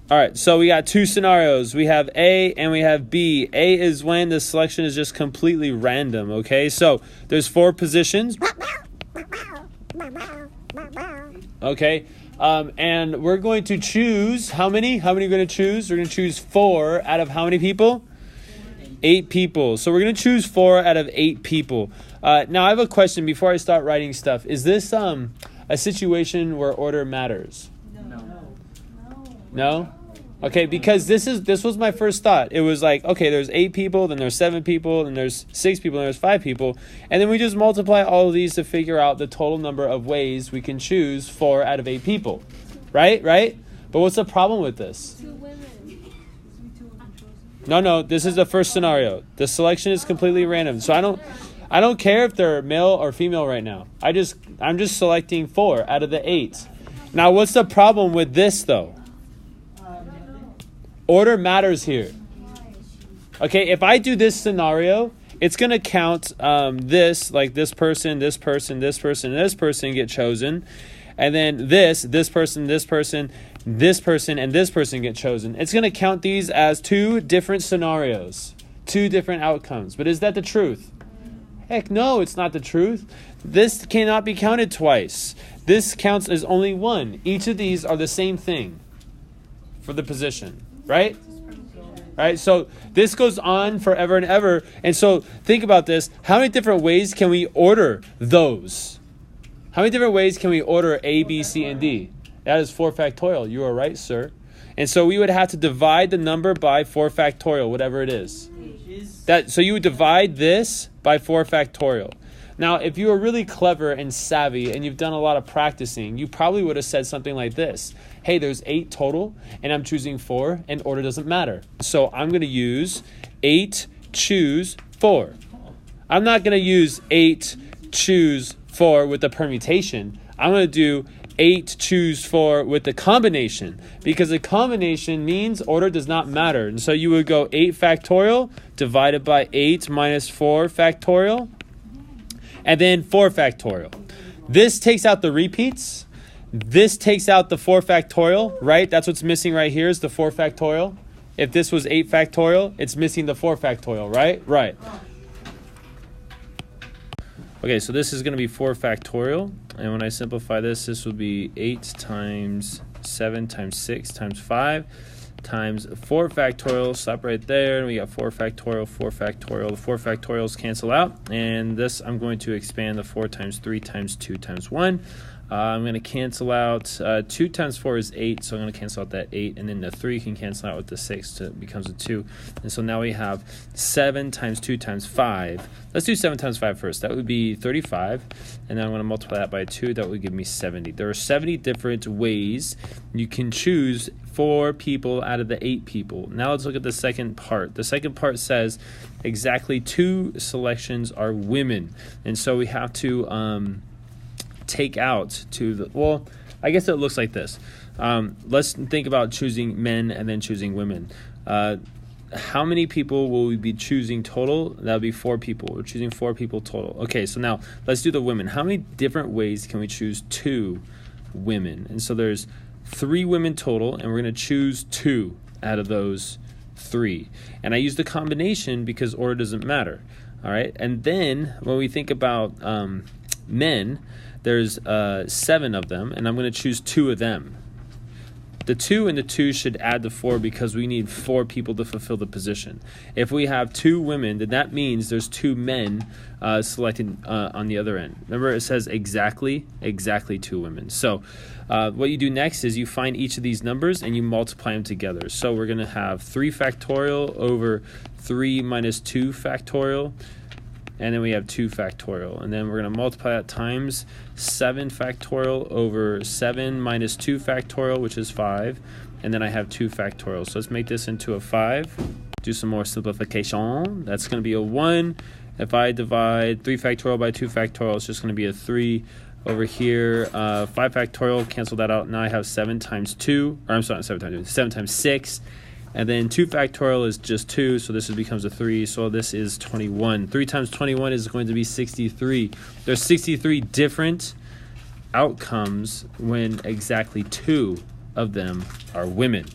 All right, so we got two scenarios. We have A and we have B. A is when the selection is just completely random, okay? So there's 4 positions. Okay, and we're going to choose, how many? How many are we going to choose? We're going to choose 4 out of how many people? 8 people. So we're going to choose 4 out of 8 people. Now I have a question before I start writing stuff. Is this a situation where order matters? No? Okay, because this was my first thought. It was like, okay, there's 8 people, then there's 7 people, then there's 6 people, then there's 5 people. And then we just multiply all of these to figure out the total number of ways we can choose 4 out of 8 people. Right? But what's the problem with this? 2 women. No, this is the first scenario. The selection is completely random. So I don't care if they're male or female right now. I'm just selecting 4 out of the 8. Now, what's the problem with this though? Order matters here. Okay, if I do this scenario, it's going to count this, like this person, this person, this person, and this person get chosen. And then this person, this person, this person, and this person get chosen. It's going to count these as 2 different scenarios, 2 different outcomes. But is that the truth? Heck no, it's not the truth. This cannot be counted twice. This counts as only 1. Each of these are the same thing for the position. Right? So this goes on forever and ever. And so think about this. How many different ways can we order those? How many different ways can we order A, B, C, and D? That is 4 factorial. You are right, sir. And so we would have to divide the number by 4 factorial, whatever it is. So you would divide this by 4 factorial. Now, if you were really clever and savvy and you've done a lot of practicing, you probably would have said something like this. Hey, there's 8 total, and I'm choosing 4, and order doesn't matter. So I'm going to use 8, choose 4. I'm not going to use 8, choose 4 with the permutation. I'm going to do 8, choose 4 with the combination, because the combination means order does not matter. And so you would go 8 factorial divided by 8 minus 4 factorial, and then 4 factorial. This takes out the repeats. This takes out the 4 factorial, right? That's what's missing right here is the 4 factorial. If this was 8 factorial, it's missing the 4 factorial, right? Right. Okay, so this is going to be 4 factorial. And when I simplify this, this would be 8 times 7 times 6 times 5 times 4 factorial. Stop right there. And we got 4 factorial, 4 factorial. The 4 factorials cancel out. And this, I'm going to expand the 4 times 3 times 2 times 1. I'm going to cancel out 2 times 4 is 8, so I'm going to cancel out that 8, and then the 3 can cancel out with the 6, so it becomes a 2. And so now we have 7 times 2 times 5. Let's do 7 times 5 first. That would be 35, and then I'm going to multiply that by 2. That would give me 70. There are 70 different ways you can choose 4 people out of the 8 people. Now let's look at the second part. The second part says exactly 2 selections are women, and so we have to take out I guess it looks like this. Let's think about choosing men and then choosing women. How many people will we be choosing total? That would be 4 people. We're choosing 4 people total. Okay, so now let's do the women. How many different ways can we choose 2 women? And so there's 3 women total, and we're going to choose 2 out of those 3. And I use the combination because order doesn't matter. All right, and then when we think about men, there's 7 of them, and I'm going to choose 2 of them. The 2 and the 2 should add the 4 because we need 4 people to fulfill the position. If we have 2 women, then that means there's 2 men selected on the other end. Remember, it says exactly 2 women. So what you do next is you find each of these numbers and you multiply them together. So we're going to have 3 factorial over 3 minus 2 factorial. And then we have 2 factorial. And then we're going to multiply that times 7 factorial over 7 minus 2 factorial, which is 5. And then I have 2 factorial. So let's make this into a 5. Do some more simplification. That's going to be a 1. If I divide 3 factorial by 2 factorial, it's just going to be a 3. Over here, 5 factorial, cancel that out. Now I have 7 times 2. Or I'm sorry, 7 times 6. And then 2 factorial is just 2, so this becomes a 3. So this is 21. 3 times 21 is going to be 63. There's 63 different outcomes when exactly 2 of them are women.